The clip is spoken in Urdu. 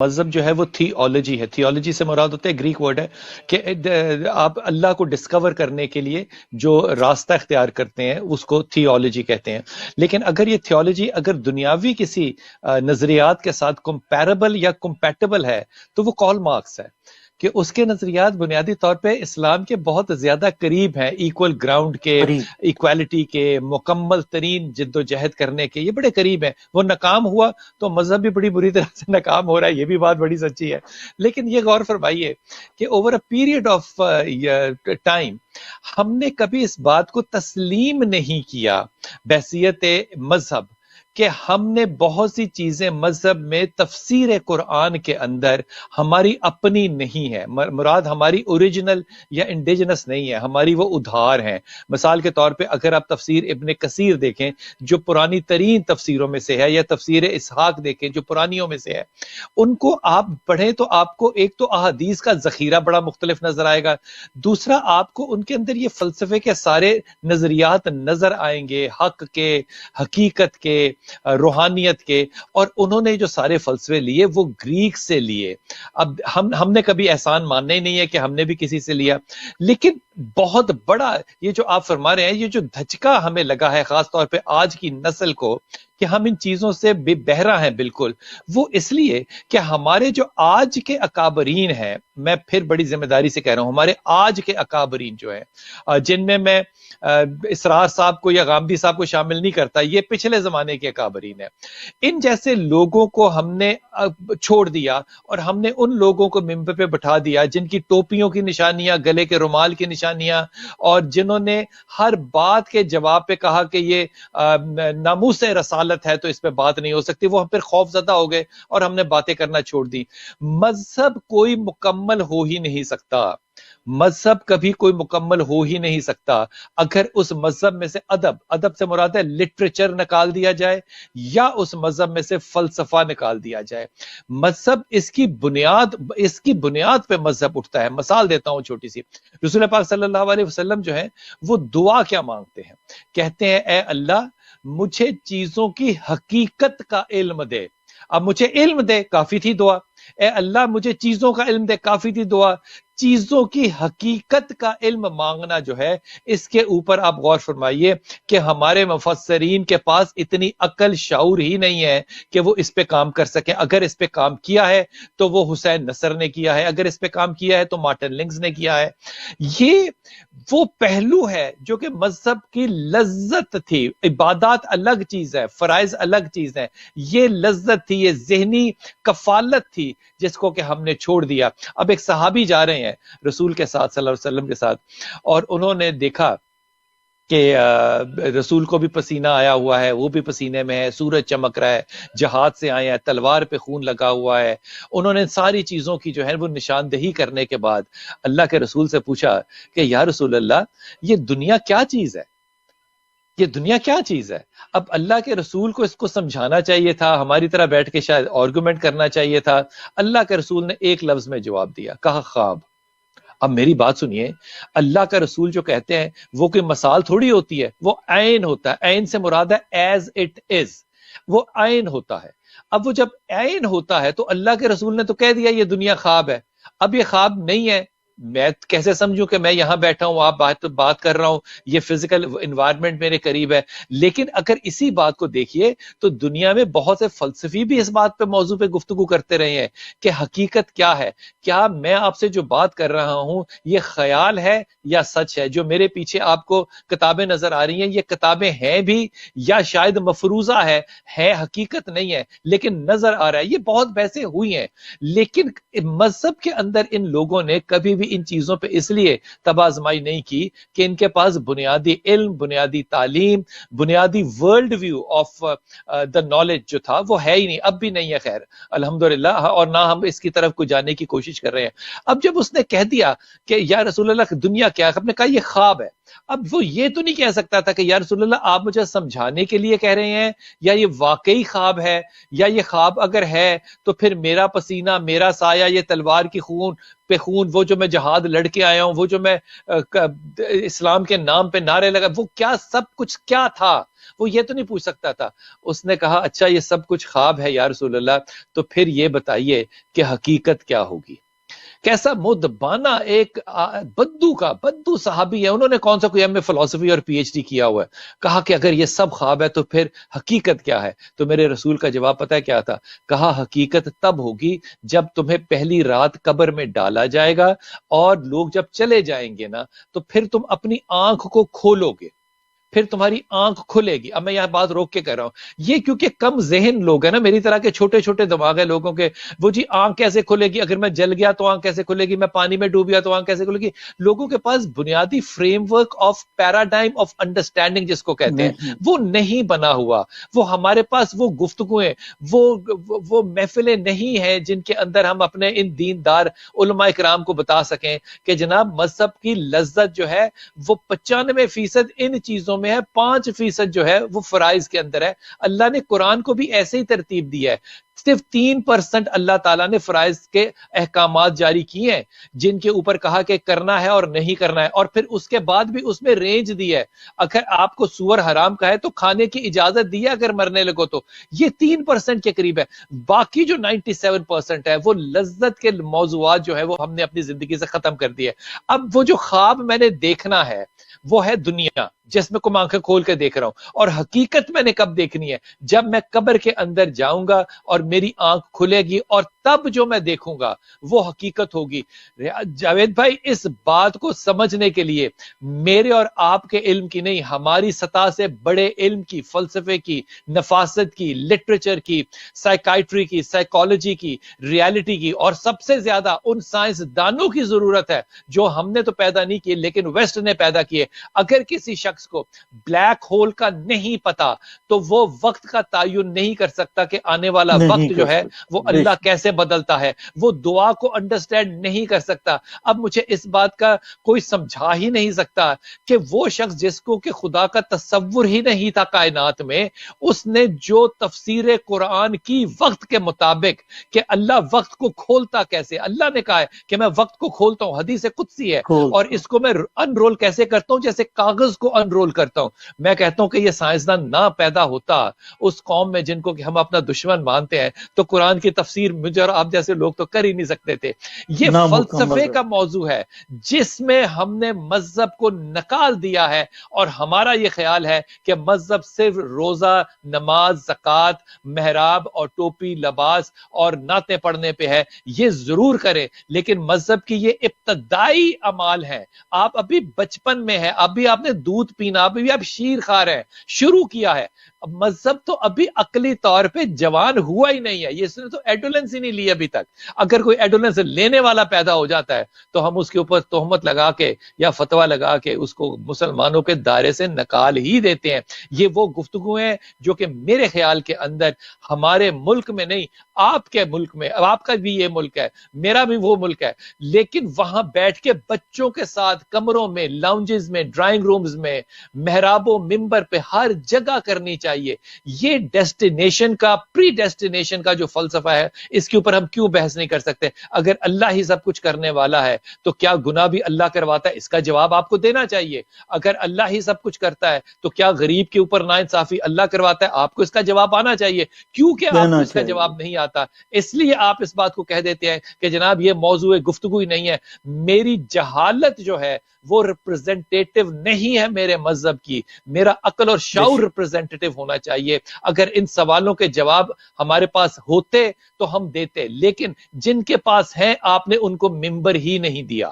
مذہب جو ہے وہ تھیولوجی ہے. تھیولوجی سے مراد ہوتا ہے، گریک ورڈ ہے کہ آپ اللہ کو ڈسکور کرنے کے لیے جو راستہ اختیار کرتے ہیں اس کو تھیولوجی کہتے ہیں. لیکن اگر یہ تھیولوجی اگر دنیاوی کسی نظریات کے ساتھ کمپیریبل یا کمپیٹیبل ہے تو وہ کارل مارکس ہے کہ اس کے نظریات بنیادی طور پہ اسلام کے بہت زیادہ قریب ہیں، ایکول گراؤنڈ کے، ایکوالٹی کے، مکمل ترین جد و جہد کرنے کے، یہ بڑے قریب ہیں. وہ ناکام ہوا تو مذہب بھی بڑی بری طرح سے ناکام ہو رہا ہے، یہ بھی بات بڑی سچی ہے. لیکن یہ غور فرمائیے کہ over a period of time ہم نے کبھی اس بات کو تسلیم نہیں کیا بحیثیت مذہب کہ ہم نے بہت سی چیزیں مذہب میں تفسیر قرآن کے اندر ہماری اپنی نہیں ہے، مراد ہماری اوریجنل یا انڈیجنس نہیں ہے، ہماری وہ ادھار ہیں. مثال کے طور پہ اگر آپ تفسیر ابن کثیر دیکھیں جو پرانی ترین تفسیروں میں سے ہے، یا تفسیر اسحاق دیکھیں جو پرانیوں میں سے ہے، ان کو آپ پڑھیں تو آپ کو ایک تو احادیث کا ذخیرہ بڑا مختلف نظر آئے گا، دوسرا آپ کو ان کے اندر یہ فلسفے کے سارے نظریات نظر آئیں گے، حق کے، حقیقت کے، روحانیت کے. اور انہوں نے جو سارے فلسفے لیے وہ گریک سے لیے. اب ہم نے کبھی احسان ماننا ہی نہیں ہے کہ ہم نے بھی کسی سے لیا، لیکن بہت بڑا یہ جو آپ فرما رہے ہیں، یہ جو دھچکا ہمیں لگا ہے خاص طور پہ آج کی نسل کو کہ ہم ان چیزوں سے بے بہرا ہیں بالکل، وہ اس لیے کہ ہمارے جو آج کے اکابرین ہیں، میں پھر بڑی ذمہ داری سے کہہ رہا ہوں، ہمارے آج کے اکابرین جو ہیں، جن میں اسرار صاحب کو یا غامدی صاحب کو شامل نہیں کرتا، یہ پچھلے زمانے کے اکابرین ہیں. ان جیسے لوگوں کو ہم نے چھوڑ دیا اور ہم نے ان لوگوں کو ممبر پہ بٹھا دیا جن کی ٹوپیوں کی نشانیاں، گلے کے رومال کی نشانیاں، اور جنہوں نے ہر بات کے جواب پہ کہا کہ یہ ناموس رسالت ہے تو اس پہ بات نہیں ہو سکتی. وہ ہم پھر خوف زدہ ہو گئے اور ہم نے باتیں کرنا چھوڑ دی. مذہب کوئی مکمل ہو ہی نہیں سکتا، مذہب کبھی کوئی مکمل ہو ہی نہیں سکتا اگر اس مذہب میں سے ادب سے مراد ہے لٹریچر نکال دیا جائے، یا اس مذہب میں سے فلسفہ نکال دیا جائے. مذہب اس کی بنیاد پہ مذہب اٹھتا ہے. مثال دیتا ہوں چھوٹی سی. رسول پاک صلی اللہ علیہ وسلم جو ہے وہ دعا کیا مانگتے ہیں؟ کہتے ہیں اے اللہ مجھے چیزوں کی حقیقت کا علم دے. اب مجھے علم دے، کافی تھی دعا. اے اللہ مجھے چیزوں کا علم دے، کافی تھی دعا. چیزوں کی حقیقت کا علم مانگنا جو ہے، اس کے اوپر آپ غور فرمائیے کہ ہمارے مفسرین کے پاس اتنی عقل شعور ہی نہیں ہے کہ وہ اس پہ کام کر سکیں. اگر اس پہ کام کیا ہے تو وہ حسین نصر نے کیا ہے، اگر اس پہ کام کیا ہے تو مارٹن لنگز نے کیا ہے. یہ وہ پہلو ہے جو کہ مذہب کی لذت تھی. عبادات الگ چیز ہے، فرائض الگ چیز ہے. یہ لذت تھی، یہ ذہنی کفالت تھی جس کو کہ ہم نے چھوڑ دیا. اب ایک صحابی جا رہے ہیں رسول کے ساتھ صلی اللہ علیہ وسلم کے ساتھ، اور انہوں نے دیکھا کہ رسول کو بھی پسینہ آیا ہوا ہے، وہ بھی پسینے میں ہے، سورج چمک رہا ہے، جہاد سے آئے ہیں، تلوار پہ خون لگا ہوا ہے. انہوں نے ساری چیزوں کی جو ہے وہ نشاندہی کرنے کے بعد اللہ کے رسول سے پوچھا کہ یا رسول اللہ یہ دنیا کیا چیز ہے، یہ دنیا کیا چیز ہے؟ اب اللہ کے رسول کو اس کو سمجھانا چاہیے تھا، ہماری طرح بیٹھ کے شاید آرگومنٹ کرنا چاہیے تھا. اللہ کے رسول نے ایک لفظ میں جواب دیا، کہا خواب. اب میری بات سنیے، اللہ کا رسول جو کہتے ہیں وہ کوئی مثال تھوڑی ہوتی ہے، وہ عین ہوتا ہے. عین سے مراد ہے ایز اٹ از، وہ عین ہوتا ہے. اب وہ جب عین ہوتا ہے تو اللہ کے رسول نے تو کہہ دیا یہ دنیا خواب ہے. اب یہ خواب نہیں ہے، میں کیسے سمجھوں کہ میں یہاں بیٹھا ہوں، آپ بات کر رہا ہوں، یہ فزیکل انوائرمنٹ میرے قریب ہے. لیکن اگر اسی بات کو دیکھیے تو دنیا میں بہت سے فلسفی بھی اس بات پہ موضوع پہ گفتگو کرتے رہے ہیں کہ حقیقت کیا ہے. کیا میں آپ سے جو بات کر رہا ہوں یہ خیال ہے یا سچ ہے؟ جو میرے پیچھے آپ کو کتابیں نظر آ رہی ہیں یہ کتابیں ہیں بھی یا شاید مفروضہ ہے حقیقت نہیں ہے لیکن نظر آ رہا ہے. یہ بہت بحثیں ہوئی ہیں، لیکن مذہب کے اندر ان لوگوں نے کبھی بھی ان چیزوں پہ اس لیے تباہ آزمائی نہیں کی کہ ان کے پاس بنیادی علم، بنیادی تعلیم، بنیادی world view of the knowledge جو تھا وہ ہے ہی نہیں. اب بھی نہیں ہے، خیر الحمدللہ، اور نہ ہم اس کی طرف کو جانے کی کوشش کر رہے ہیں. اب جب اس نے کہہ دیا کہ یا رسول اللہ دنیا کیا ہے، آپ نے کہا یہ خواب ہے. اب وہ یہ تو نہیں کہہ سکتا تھا کہ یا رسول اللہ آپ مجھے سمجھانے کے لیے کہہ رہے ہیں یا یہ واقعی خواب ہے، یا یہ خواب اگر ہے تو پھر میرا پسینہ، میرا سایہ، یہ تلوار کی خون پہ خون، وہ جو میں جہاد لڑ کے آیا ہوں، وہ جو میں اسلام کے نام پہ نعرے لگا، وہ کیا سب کچھ کیا تھا؟ وہ یہ تو نہیں پوچھ سکتا تھا۔ اس نے کہا اچھا یہ سب کچھ خواب ہے یا رسول اللہ، تو پھر یہ بتائیے کہ حقیقت کیا ہوگی؟ کیسا مدبانہ ایک بدو صحابی ہے، انہوں نے کون سا کوئی ایم اے فلسفی اور پی ایچ ڈی کیا ہوا ہے، کہا کہ اگر یہ سب خواب ہے تو پھر حقیقت کیا ہے؟ تو میرے رسول کا جواب پتہ ہے کیا تھا؟ کہا حقیقت تب ہوگی جب تمہیں پہلی رات قبر میں ڈالا جائے گا اور لوگ جب چلے جائیں گے نا تو پھر تم اپنی آنکھ کو کھولو گے، پھر تمہاری آنکھ کھلے گی۔ اب میں یہاں بات روک کے کہہ رہا ہوں، یہ کیونکہ کم ذہن لوگ ہیں نا، میری طرح کے چھوٹے چھوٹے دماغ ہے لوگوں کے، وہ جی آنکھ کیسے کھلے گی، اگر میں جل گیا تو آنکھ کیسے کھلے گی، میں پانی میں ڈوب گیا تو آنکھ کیسے کھلے گی؟ لوگوں کے پاس بنیادی frame work of paradigm of understanding جس کو کہتے ہیں وہ نہیں بنا ہوا۔ وہ ہمارے پاس وہ گفتگویں، وہ محفلیں نہیں ہیں جن کے اندر ہم اپنے ان دیندار علماء کرام کو بتا سکیں کہ جناب مذہب کی لذت جو ہے وہ 95% ان چیزوں میں ہے، 5% جو ہے وہ فرائض کے اندر ہے۔ اللہ نے قرآن کو بھی ایسے ہی ترتیب دی ہے، صرف 3% اللہ تعالیٰ نے فرائض کے احکامات جاری کیے ہیں جن کے اوپر کہا کہ کرنا ہے اور نہیں کرنا ہے، اور پھر اس کے بعد بھی اس میں رینج دی ہے، اگر آپ کو سور حرام کا ہے تو کھانے کی اجازت دی ہے اگر مرنے لگو تو، یہ 3% کے قریب ہے۔ باقی جو 97% ہے وہ لذت کے موضوعات جو ہے وہ ہم نے اپنی زندگی سے ختم کر دی ہے۔ اب وہ جو خواب میں نے دیکھنا ہے وہ ہے دنیا جس میں کو میں آنکھیں کھول کے دیکھ رہا ہوں، اور حقیقت میں نے کب دیکھنی ہے؟ جب میں قبر کے اندر جاؤں گا اور میری آنکھ کھلے گی، اور تب جو میں دیکھوں گا وہ حقیقت ہوگی۔ جاوید بھائی اس بات کو سمجھنے کے لیے میرے اور آپ کے علم کی نہیں، ہماری سطح سے بڑے علم کی، فلسفے کی، نفاست کی، لٹریچر کی، سائیکائٹری کی، سائیکالوجی کی، ریالٹی کی، اور سب سے زیادہ ان سائنس دانوں کی ضرورت ہے جو ہم نے تو پیدا نہیں کیے لیکن ویسٹ نے پیدا کیے۔ اگر کسی شخص کو بلیک ہول کا نہیں پتا تو وہ وقت کا تعین نہیں کر سکتا کہ آنے والا وقت جو ہے وہ اللہ کیسے بدلتا ہے، وہ دعا کو انڈرسٹینڈ نہیں کر سکتا۔ اب مجھے اس بات کا کوئی سمجھا ہی نہیں سکتا کہ وہ شخص جس کو کہ خدا کا تصور ہی نہیں تھا کائنات میں، اس نے جو تفسیر قرآن کی وقت کے مطابق کہ اللہ وقت کو کھولتا کیسے، اللہ نے کہا ہے کہ میں وقت کو کھولتا ہوں، حدیث قدسی ہے، اور اس کو میں انرول کیسے کرتا ہوں؟ جیسے کاغذ کو انرول کرتا ہوں۔ میں کہتا ہوں کہ یہ سائنسدان نہ پیدا ہوتا اس قوم میں جن کو کہ ہم اپنا دشمن مانتے ہیں تو قرآن کی تفسیر مجھے اور آپ جیسے لوگ تو کر ہی نہیں سکتے تھے۔ یہ فلسفے کا موضوع ہے جس میں ہم نے مذہب کو نکال دیا ہے، اور ہمارا یہ خیال ہے کہ مذہب صرف روزہ، نماز، زکوٰۃ، محراب اور ٹوپی، لباس اور نعتیں پڑھنے پہ ہے۔ یہ ضرور کریں، لیکن مذہب کی یہ ابتدائی اعمال ہیں۔ آپ ابھی بچپن میں ہیں، ابھی آپ نے دودھ پینا، ابھی آپ شیر کھا رہے ہیں، شروع کیا ہے۔ مذہب تو ابھی عقلی طور پہ جوان ہوا ہی نہیں ہے، یہ اس نے تو ایڈولنس ہی نہیں لی ابھی تک۔ اگر کوئی ایڈولنس لینے والا پیدا ہو جاتا ہے تو ہم اس کے اوپر تہمت لگا کے یا فتویٰ لگا کے اس کو مسلمانوں کے دائرے سے نکال ہی دیتے ہیں۔ یہ وہ گفتگو ہیں جو کہ میرے خیال کے اندر ہمارے ملک میں نہیں، آپ کے ملک میں، اب آپ کا بھی یہ ملک ہے، میرا بھی وہ ملک ہے، لیکن وہاں بیٹھ کے بچوں کے ساتھ کمروں میں، لاؤنجز میں، ڈرائنگ رومز میں، محرابوں، ممبر پہ، ہر جگہ کرنی چاہیے۔ یہ ڈیسٹینیشن کا، پری ڈیسٹینیشن کا جو فلسفہ ہے اس کے اوپر ہم کیوں بحث نہیں کر سکتے؟ اگر اللہ ہی سب کچھ کرنے والا ہے تو کیا گناہ بھی اللہ کرواتا ہے؟ اس کا جواب آپ کو دینا چاہیے۔ اگر اللہ ہی سب کچھ کرتا ہے تو کیا غریب کے اوپر ناانصافی اللہ کرواتا ہے؟ آپ کو اس کا جواب آنا چاہیے۔ کیوں کہ آپ کو اس کا جواب نہیں آتا؟ اس لیے آپ اس بات کو کہہ دیتے ہیں کہ جناب یہ موضوع گفتگو ہی نہیں ہے۔ میری جہالت جو ہے وہ ریپرزینٹیٹیو نہیں ہے میرے مذہب کی، میرا عقل اور شعور ریپرزینٹیٹیو ہونا چاہیے۔ اگر ان سوالوں کے جواب ہمارے پاس ہوتے تو ہم دیتے، لیکن جن کے پاس ہیں آپ نے ان کو ممبر ہی نہیں دیا۔